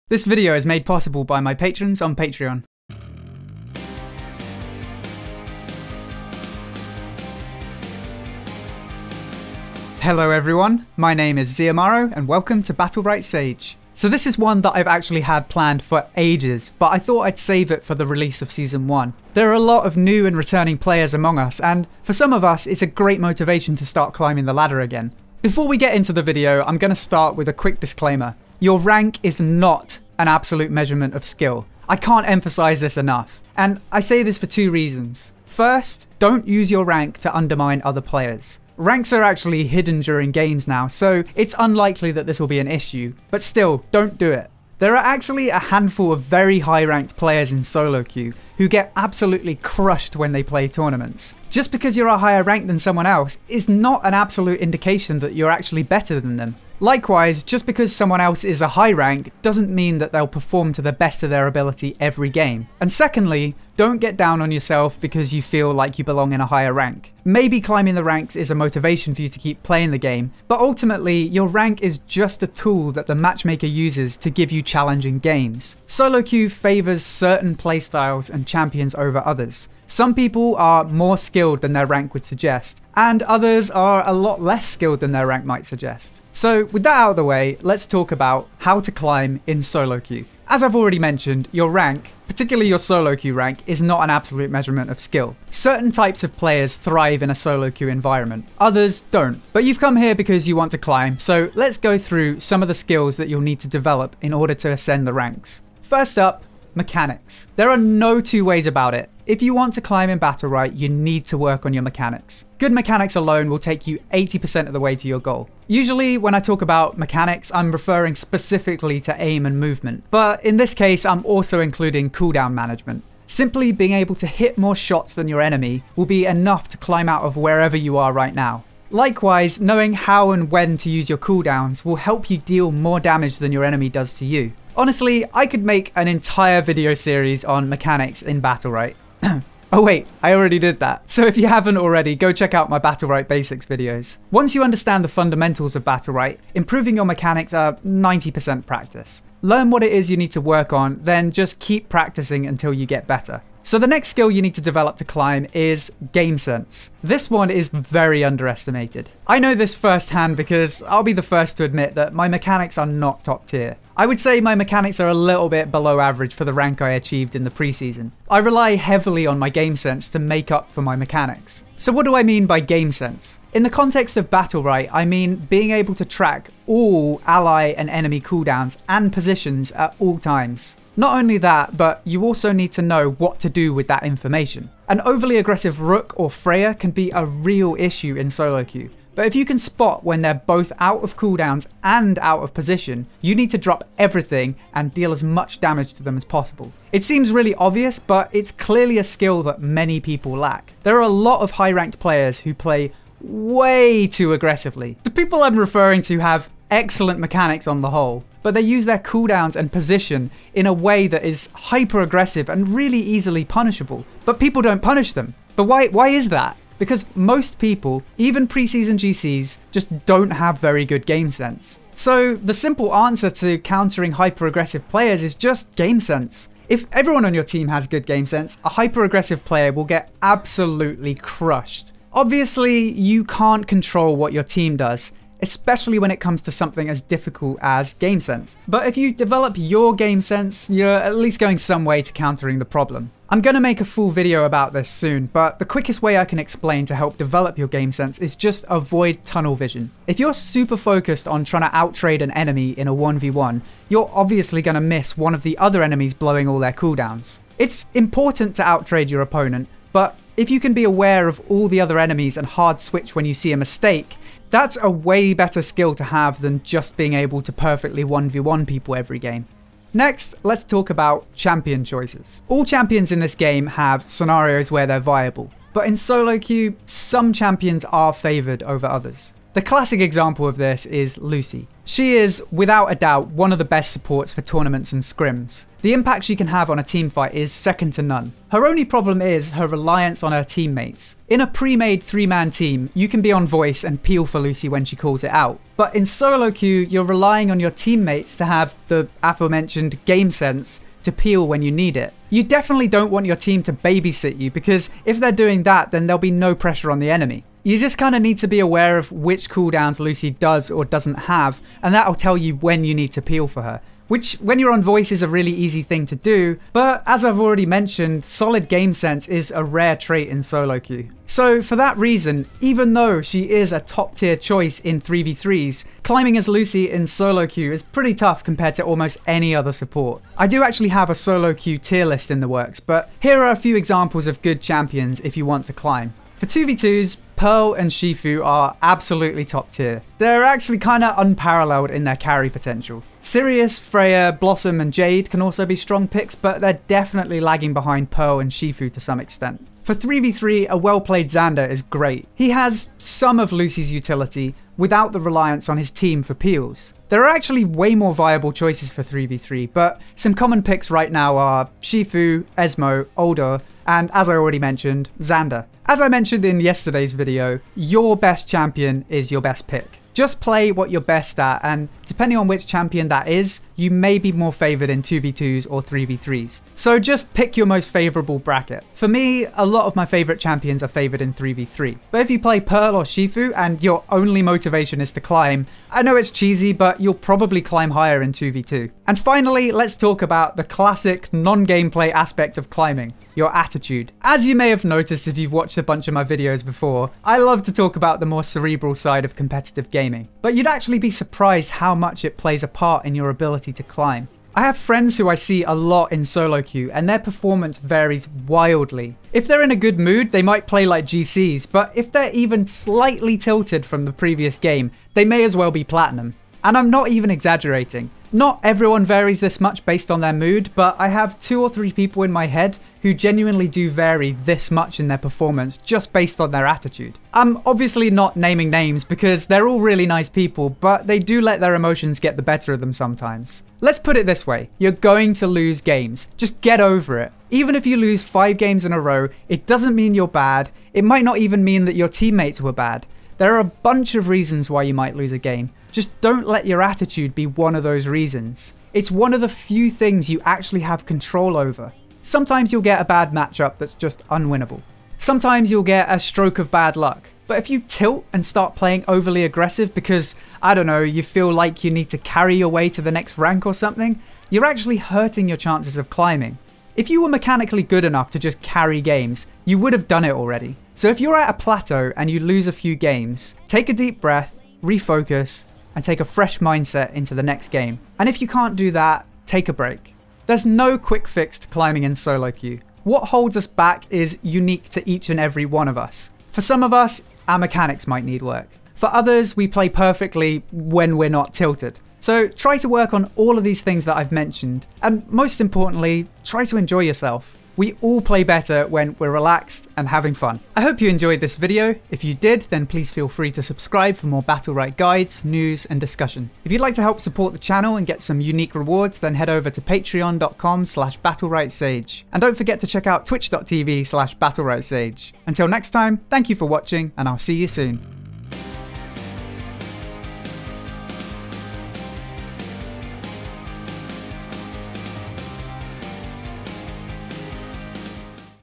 This video is made possible by my patrons on Patreon. Hello everyone, my name is Ziamaro and welcome to Battlerite Sage. So this is one that I've actually had planned for ages, but I thought I'd save it for the release of Season 1. There are a lot of new and returning players among us, and for some of us it's a great motivation to start climbing the ladder again. Before we get into the video, I'm going to start with a quick disclaimer. Your rank is not an absolute measurement of skill. I can't emphasize this enough, and I say this for two reasons. First, don't use your rank to undermine other players. Ranks are actually hidden during games now, so it's unlikely that this will be an issue, but still, don't do it. There are actually a handful of very high-ranked players in SoloQ who get absolutely crushed when they play tournaments. Just because you're a higher rank than someone else is not an absolute indication that you're actually better than them. Likewise, just because someone else is a high rank doesn't mean that they'll perform to the best of their ability every game. And secondly, don't get down on yourself because you feel like you belong in a higher rank. Maybe climbing the ranks is a motivation for you to keep playing the game, but ultimately your rank is just a tool that the matchmaker uses to give you challenging games. SoloQ favours certain playstyles and champions over others. Some people are more skilled than their rank would suggest, and others are a lot less skilled than their rank might suggest. So with that out of the way, let's talk about how to climb in SoloQ. As I've already mentioned, your rank, particularly your SoloQ rank, is not an absolute measurement of skill. Certain types of players thrive in a SoloQ environment, others don't. But you've come here because you want to climb, so let's go through some of the skills that you'll need to develop in order to ascend the ranks. First up, mechanics. There are no two ways about it. If you want to climb in Battlerite, you need to work on your mechanics. Good mechanics alone will take you 80% of the way to your goal. Usually when I talk about mechanics, I'm referring specifically to aim and movement, but in this case I'm also including cooldown management. Simply being able to hit more shots than your enemy will be enough to climb out of wherever you are right now. Likewise, knowing how and when to use your cooldowns will help you deal more damage than your enemy does to you. Honestly, I could make an entire video series on mechanics in Battlerite. Oh wait, I already did that. So if you haven't already, go check out my Battlerite basics videos. Once you understand the fundamentals of Battlerite, improving your mechanics are 90% practice. Learn what it is you need to work on, then just keep practicing until you get better. So the next skill you need to develop to climb is GAMESENSE. This one is very underestimated. I know this firsthand because I'll be the first to admit that my mechanics are not top tier. I would say my mechanics are a little bit below average for the rank I achieved in the preseason. I rely heavily on my GAMESENSE to make up for my mechanics. So what do I mean by GAMESENSE? In the context of Battlerite, I mean being able to track all ally and enemy cooldowns and positions at all times. Not only that, but you also need to know what to do with that information. An overly aggressive Rook or Freya can be a real issue in SoloQ, but if you can spot when they're both out of cooldowns and out of position, you need to drop everything and deal as much damage to them as possible. It seems really obvious, but it's clearly a skill that many people lack. There are a lot of high-ranked players who play way too aggressively. The people I'm referring to have excellent mechanics on the whole, but they use their cooldowns and position in a way that is hyper aggressive and really easily punishable. But people don't punish them. But why is that? Because most people, even preseason GCs, just don't have very good game sense. So the simple answer to countering hyper aggressive players is just game sense. If everyone on your team has good game sense, a hyper aggressive player will get absolutely crushed. Obviously, you can't control what your team does, especially when it comes to something as difficult as GAMESENSE. But if you develop your GAMESENSE, you're at least going some way to countering the problem. I'm gonna make a full video about this soon, but the quickest way I can explain to help develop your GAMESENSE is just avoid tunnel vision. If you're super focused on trying to outtrade an enemy in a 1v1, you're obviously gonna miss one of the other enemies blowing all their cooldowns. It's important to outtrade your opponent, but if you can be aware of all the other enemies and hard switch when you see a mistake, that's a way better skill to have than just being able to perfectly 1v1 people every game. Next, let's talk about champion choices. All champions in this game have scenarios where they're viable, but in SoloQ, some champions are favoured over others. The classic example of this is Lucy. She is, without a doubt, one of the best supports for tournaments and scrims. The impact she can have on a teamfight is second to none. Her only problem is her reliance on her teammates. In a pre-made 3-man team, you can be on voice and peel for Lucy when she calls it out. But in SoloQ, you're relying on your teammates to have the aforementioned game sense to peel when you need it. You definitely don't want your team to babysit you, because if they're doing that, then there'll be no pressure on the enemy. You just kind of need to be aware of which cooldowns Lucy does or doesn't have, and that'll tell you when you need to peel for her. Which, when you're on voice, is a really easy thing to do, but as I've already mentioned, solid game sense is a rare trait in SoloQ. So for that reason, even though she is a top tier choice in 3v3s, climbing as Lucy in SoloQ is pretty tough compared to almost any other support. I do actually have a SoloQ tier list in the works, but here are a few examples of good champions if you want to climb. For 2v2s, Pearl and Shifu are absolutely top tier. They're actually kinda unparalleled in their carry potential. Sirius, Freya, Blossom and Jade can also be strong picks, but they're definitely lagging behind Pearl and Shifu to some extent. For 3v3, a well-played Xander is great. He has some of Lucy's utility without the reliance on his team for peels. There are actually way more viable choices for 3v3, but some common picks right now are Shifu, Esmo, Older, and as I already mentioned, Xander. As I mentioned in yesterday's video, your best champion is your best pick. Just play what you're best at, and depending on which champion that is, you may be more favoured in 2v2s or 3v3s. So just pick your most favourable bracket. For me, a lot of my favourite champions are favoured in 3v3. But if you play Pearl or Shifu and your only motivation is to climb, I know it's cheesy, but you'll probably climb higher in 2v2. And finally, let's talk about the classic non-gameplay aspect of climbing. Your attitude. As you may have noticed if you've watched a bunch of my videos before, I love to talk about the more cerebral side of competitive gaming. But you'd actually be surprised how much it plays a part in your ability to climb. I have friends who I see a lot in SoloQ, and their performance varies wildly. If they're in a good mood, they might play like GCs, but if they're even slightly tilted from the previous game, they may as well be platinum. And I'm not even exaggerating. Not everyone varies this much based on their mood, but I have 2 or 3 people in my head who genuinely do vary this much in their performance just based on their attitude. I'm obviously not naming names because they're all really nice people, but they do let their emotions get the better of them sometimes. Let's put it this way, you're going to lose games. Just get over it. Even if you lose 5 games in a row, it doesn't mean you're bad. It might not even mean that your teammates were bad. There are a bunch of reasons why you might lose a game. Just don't let your attitude be one of those reasons. It's one of the few things you actually have control over. Sometimes you'll get a bad matchup that's just unwinnable. Sometimes you'll get a stroke of bad luck. But if you tilt and start playing overly aggressive because, I don't know, you feel like you need to carry your way to the next rank or something, you're actually hurting your chances of climbing. If you were mechanically good enough to just carry games, you would have done it already. So if you're at a plateau and you lose a few games, take a deep breath, refocus, and take a fresh mindset into the next game. And if you can't do that, take a break. There's no quick fix to climbing in SoloQ. What holds us back is unique to each and every one of us. For some of us, our mechanics might need work. For others, we play perfectly when we're not tilted. So try to work on all of these things that I've mentioned, and most importantly, try to enjoy yourself. We all play better when we're relaxed and having fun. I hope you enjoyed this video. If you did, then please feel free to subscribe for more Battlerite guides, news and discussion. If you'd like to help support the channel and get some unique rewards, then head over to patreon.com/battleritesage. And don't forget to check out twitch.tv/battleritesage. Until next time, thank you for watching and I'll see you soon.